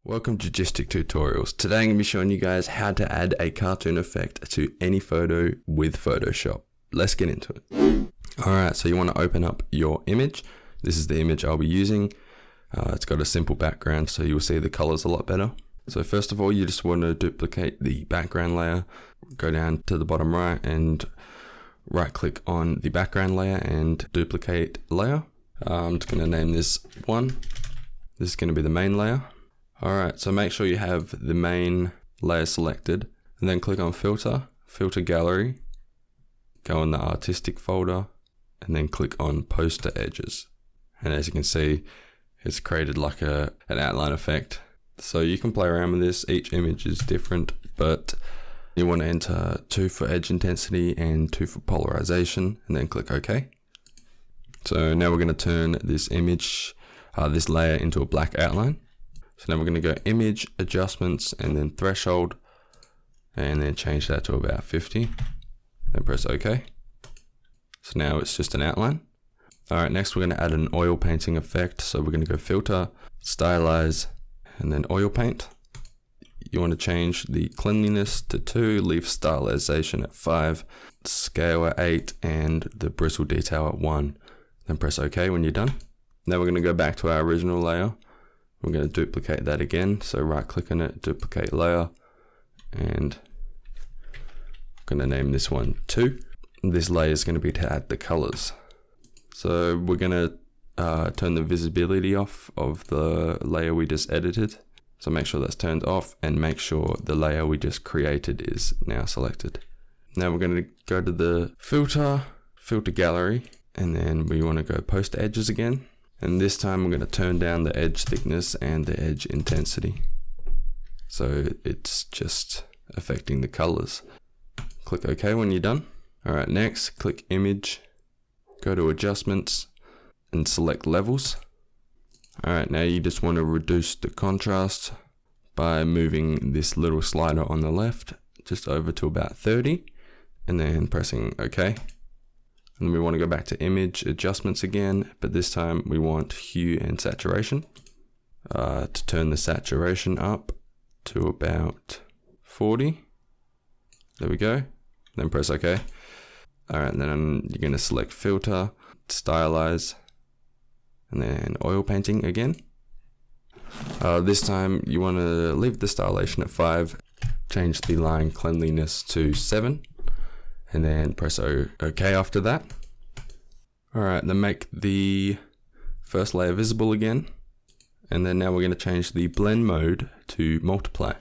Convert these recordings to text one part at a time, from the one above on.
Welcome to GysticTutorials. Today I'm going to be showing you guys how to add a cartoon effect to any photo with Photoshop. Let's get into it. Alright, so you want to open up your image. This is the image I'll be using. It's got a simple background so you'll see the colors a lot better. So first of all, you just want to duplicate the background layer. Go down to the bottom right and right click on the background layer and duplicate layer. I'm just going to name this 1. This is going to be the main layer. Alright, so make sure you have the main layer selected and then click on filter, filter gallery, go in the artistic folder and then click on poster edges. And as you can see, it's created like an outline effect. So you can play around with this, each image is different, but you want to enter 2 for edge intensity and 2 for polarization and then click OK. So now we're going to turn this image, this layer into a black outline. So now we're going to go image, adjustments, and then threshold, and then change that to about 50, then press OK. So now it's just an outline. Alright, next we're going to add an oil painting effect. So we're going to go filter, stylize, and then oil paint. You want to change the cleanliness to 2, leave stylization at 5, scale at 8, and the bristle detail at 1. Then press OK when you're done. Now we're going to go back to our original layer. We're going to duplicate that again, so right click on it, duplicate layer, and I'm going to name this one 2. This layer is going to be to add the colors. So we're going to turn the visibility off of the layer we just edited. So make sure that's turned off and make sure the layer we just created is now selected. Now we're going to go to the filter, filter gallery, and then we want to go post edges again. And this time we're going to turn down the edge thickness and the edge intensity. So it's just affecting the colors. Click OK when you're done. Alright, next click image, go to adjustments and select levels. Alright, now you just want to reduce the contrast by moving this little slider on the left just over to about 30 and then pressing OK. And we want to go back to image adjustments again, but this time we want hue and saturation. To turn the saturation up to about 40. There we go. Then press OK. Alright, then you're going to select filter, stylize, and then oil painting again. This time you want to leave the stylization at 5, change the line cleanliness to 7. And then press OK after that. Alright, then make the first layer visible again. And then now we're going to change the blend mode to multiply,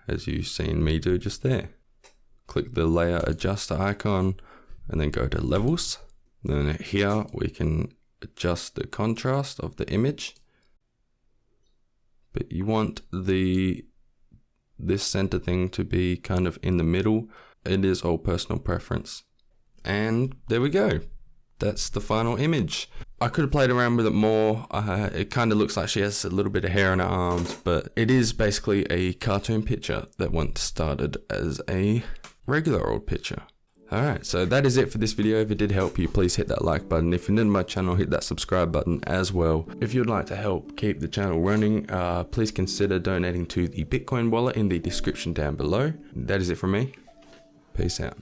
as you've seen me do just there. Click the layer adjuster icon and then go to levels. Then here we can adjust the contrast of the image. But you want this center thing to be kind of in the middle. It is all personal preference. And there we go. That's the final image. I could have played around with it more. It kind of looks like she has a little bit of hair on her arms, but it is basically a cartoon picture that once started as a regular old picture. Alright, so that is it for this video. If it did help you, please hit that like button. If you're new to my channel, hit that subscribe button as well. If you'd like to help keep the channel running, please consider donating to the Bitcoin wallet in the description down below. That is it from me. Peace out.